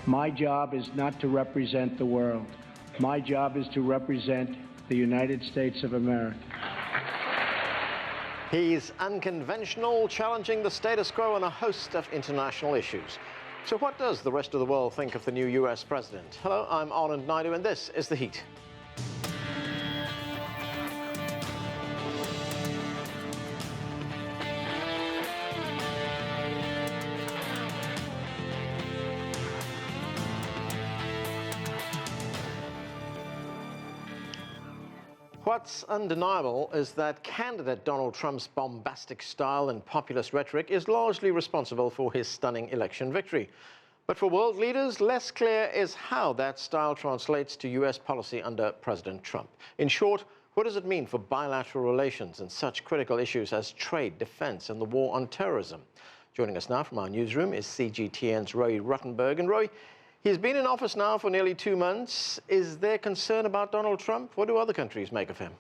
My job is not to represent the world. My job is to represent the United States of America. He's unconventional, challenging the status quo on a host of international issues. So what does the rest of the world think of the new US president? Hello, I'm Anand Naidu, and this is The Heat. What's undeniable is that candidate Donald Trump's bombastic style and populist rhetoric is largely responsible for his stunning election victory. But for world leaders, less clear is how that style translates to US policy under President Trump. In short, what does it mean for bilateral relations and such critical issues as trade, defense, and the war on terrorism? Joining us now from our newsroom is CGTN's Roee Ruttenberg. And Roee, he's been in office now for nearly 2 months. Is there concern about Donald Trump? What do other countries make of him?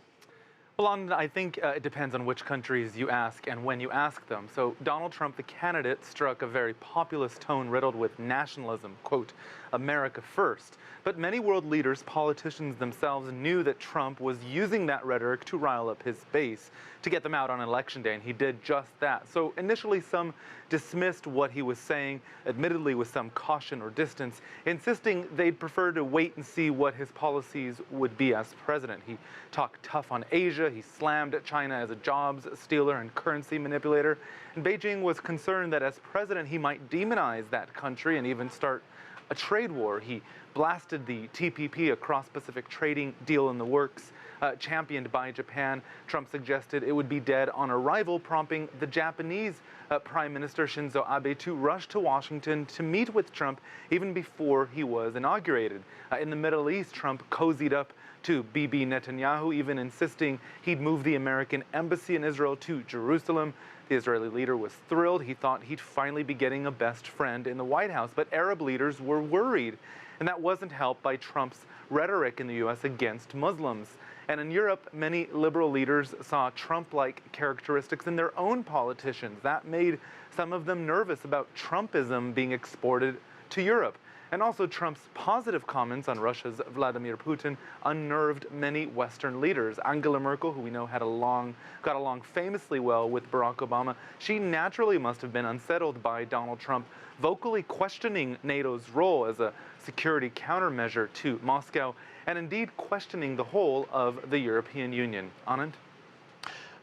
Well, I think it depends on which countries you ask and when you ask them. So Donald Trump, the candidate, struck a very populist tone riddled with nationalism, quote, America first. But many world leaders, politicians themselves, knew that Trump was using that rhetoric to rile up his base, to get them out on election day, and he did just that. So initially some dismissed what he was saying, admittedly with some caution or distance, insisting they'd prefer to wait and see what his policies would be as president. He talked tough on Asia, he slammed at China as a jobs stealer and currency manipulator, and Beijing was concerned that as president he might demonize that country and even start a trade war. He blasted the TPP, a cross-Pacific trading deal in the works, championed by Japan. Trump suggested it would be dead on arrival, prompting the Japanese Prime Minister Shinzo Abe to rush to Washington to meet with Trump even before he was inaugurated. In the Middle East, Trump cozied up to Bibi Netanyahu, even insisting he'd move the American embassy in Israel to Jerusalem. The Israeli leader was thrilled. He thought he'd finally be getting a best friend in the White House. But Arab leaders were worried, and that wasn't helped by Trump's rhetoric in the U.S. against Muslims. And in Europe, many liberal leaders saw Trump-like characteristics in their own politicians. That made some of them nervous about Trumpism being exported to Europe. And also Trump's positive comments on Russia's Vladimir Putin unnerved many Western leaders. Angela Merkel, who we know got along famously well with Barack Obama, she naturally must have been unsettled by Donald Trump vocally questioning NATO's role as a security countermeasure to Moscow, and indeed questioning the whole of the European Union. Anand?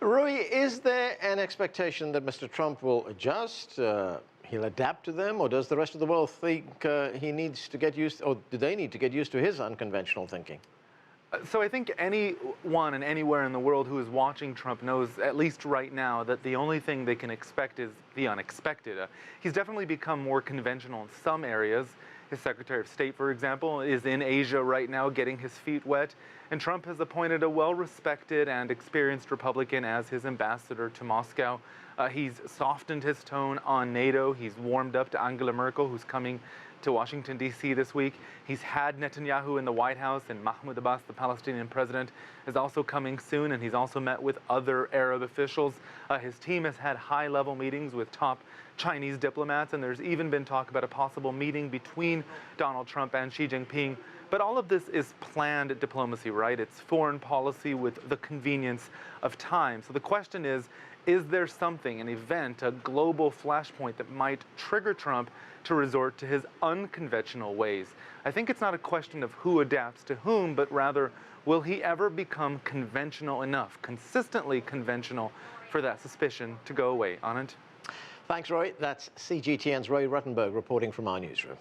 Roee, is there an expectation that Mr. Trump will adjust? He'll adapt to them, or does the rest of the world think he needs to get used, or do they need to get used to his unconventional thinking? So I think anyone and anywhere in the world who is watching Trump knows, at least right now, that the only thing they can expect is the unexpected. He's definitely become more conventional in some areas. His Secretary of State, for example, is in Asia right now getting his feet wet, and Trump has appointed a well-respected and experienced Republican as his ambassador to Moscow. He's softened his tone on NATO. He's warmed up to Angela Merkel, who's coming to Washington, D.C. this week. He's had Netanyahu in the White House, and Mahmoud Abbas, the Palestinian president, is also coming soon, and he's also met with other Arab officials. His team has had high-level meetings with top Chinese diplomats, and there's even been talk about a possible meeting between Donald Trump and Xi Jinping. But all of this is planned diplomacy, right? It's foreign policy with the convenience of time. So the question is there something, an event, a global flashpoint that might trigger Trump to resort to his unconventional ways? I think it's not a question of who adapts to whom, but rather, will he ever become conventional enough, consistently conventional, for that suspicion to go away? Anand? Thanks, Roee. That's CGTN's Roee Ruttenberg reporting from our newsroom.